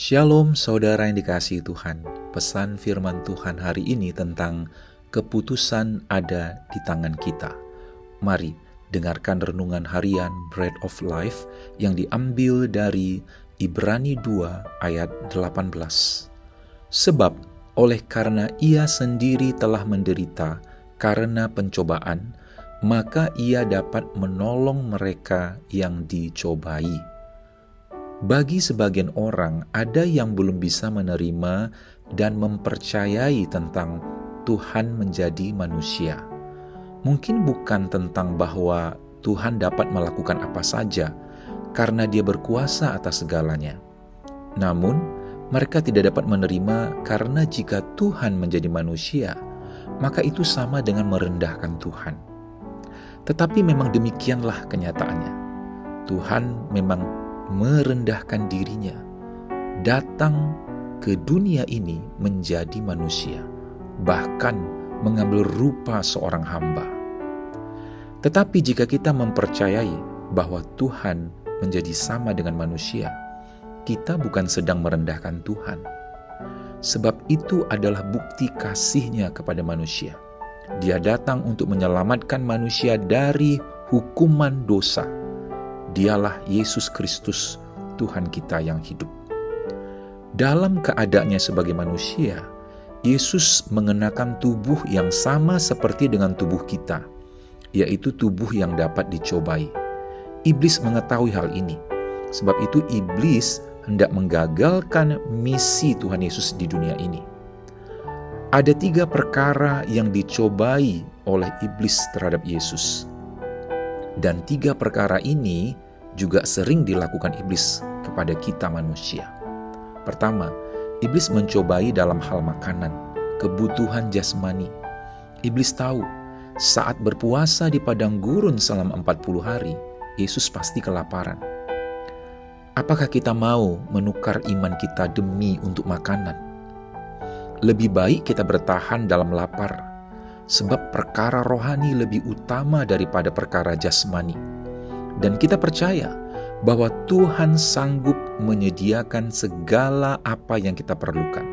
Shalom saudara yang dikasihi Tuhan. Pesan firman Tuhan hari ini tentang keputusan ada di tangan kita. Mari dengarkan renungan harian Bread of Life yang diambil dari Ibrani 2 ayat 18. Sebab oleh karena ia sendiri telah menderita karena pencobaan, maka ia dapat menolong mereka yang dicobai. Bagi sebagian orang, ada yang belum bisa menerima dan mempercayai tentang Tuhan menjadi manusia. Mungkin bukan tentang bahwa Tuhan dapat melakukan apa saja, karena Dia berkuasa atas segalanya. Namun, mereka tidak dapat menerima karena jika Tuhan menjadi manusia, maka itu sama dengan merendahkan Tuhan. Tetapi memang demikianlah kenyataannya. Tuhan memang merendahkan dirinya, datang ke dunia ini menjadi manusia, bahkan mengambil rupa seorang hamba. Tetapi jika kita mempercayai bahwa Tuhan menjadi sama dengan manusia, kita bukan sedang merendahkan Tuhan. Sebab itu adalah bukti kasih-Nya kepada manusia. Dia datang untuk menyelamatkan manusia dari hukuman dosa. Dialah Yesus Kristus, Tuhan kita yang hidup. Dalam keadaannya sebagai manusia, Yesus mengenakan tubuh yang sama seperti dengan tubuh kita, yaitu tubuh yang dapat dicobai. Iblis mengetahui hal ini, sebab itu iblis hendak menggagalkan misi Tuhan Yesus di dunia ini. Ada 3 perkara yang dicobai oleh iblis terhadap Yesus. Dan 3 perkara ini juga sering dilakukan iblis kepada kita manusia. Pertama, iblis mencobai dalam hal makanan, kebutuhan jasmani. Iblis tahu saat berpuasa di padang gurun selama 40 hari, Yesus pasti kelaparan. Apakah kita mau menukar iman kita demi untuk makanan? Lebih baik kita bertahan dalam lapar, sebab perkara rohani lebih utama daripada perkara jasmani. Dan kita percaya bahwa Tuhan sanggup menyediakan segala apa yang kita perlukan.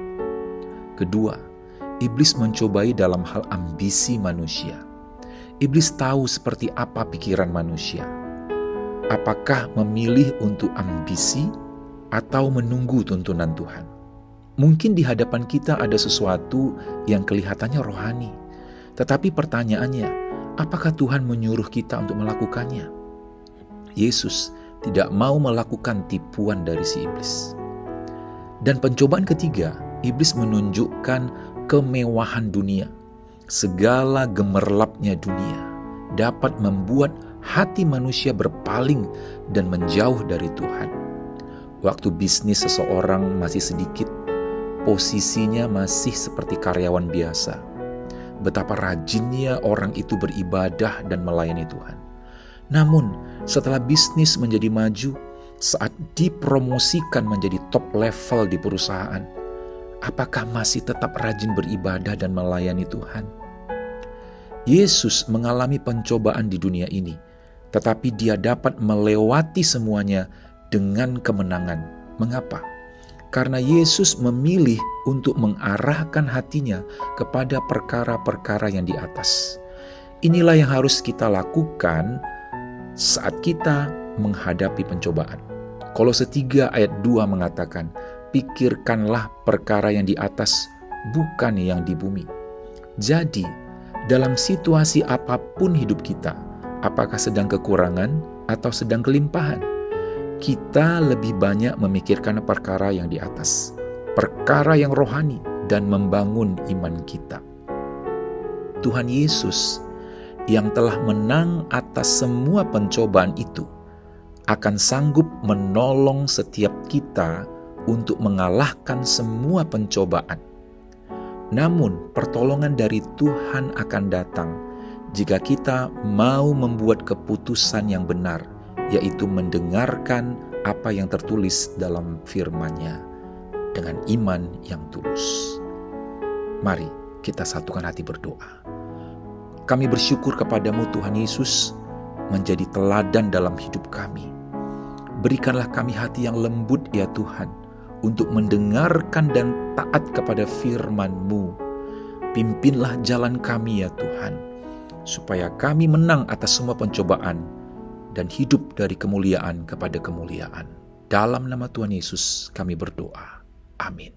Kedua, iblis mencobai dalam hal ambisi manusia. Iblis tahu seperti apa pikiran manusia. Apakah memilih untuk ambisi atau menunggu tuntunan Tuhan? Mungkin di hadapan kita ada sesuatu yang kelihatannya rohani. Tetapi pertanyaannya, apakah Tuhan menyuruh kita untuk melakukannya? Yesus tidak mau melakukan tipuan dari si iblis. Dan pencobaan ketiga, iblis menunjukkan kemewahan dunia. Segala gemerlapnya dunia dapat membuat hati manusia berpaling dan menjauh dari Tuhan. Waktu bisnis seseorang masih sedikit, posisinya masih seperti karyawan biasa. Betapa rajinnya orang itu beribadah dan melayani Tuhan. Namun, setelah bisnis menjadi maju, saat dipromosikan menjadi top level di perusahaan, apakah masih tetap rajin beribadah dan melayani Tuhan? Yesus mengalami pencobaan di dunia ini, tetapi Dia dapat melewati semuanya dengan kemenangan. Mengapa? Karena Yesus memilih untuk mengarahkan hatinya kepada perkara-perkara yang di atas. Inilah yang harus kita lakukan saat kita menghadapi pencobaan. Kolose 3 ayat 2 mengatakan, pikirkanlah perkara yang di atas, bukan yang di bumi. Jadi, dalam situasi apapun hidup kita, apakah sedang kekurangan atau sedang kelimpahan, kita lebih banyak memikirkan perkara yang di atas, perkara yang rohani dan membangun iman kita. Tuhan Yesus yang telah menang atas semua pencobaan itu akan sanggup menolong setiap kita untuk mengalahkan semua pencobaan. Namun, pertolongan dari Tuhan akan datang jika kita mau membuat keputusan yang benar, yaitu mendengarkan apa yang tertulis dalam firman-Nya dengan iman yang tulus. Mari kita satukan hati berdoa. Kami bersyukur kepadamu Tuhan Yesus, menjadi teladan dalam hidup kami. Berikanlah kami hati yang lembut ya Tuhan, untuk mendengarkan dan taat kepada firman-Mu. Pimpinlah jalan kami ya Tuhan, supaya kami menang atas semua pencobaan dan hidup dari kemuliaan kepada kemuliaan. Dalam nama Tuhan Yesus kami berdoa. Amin.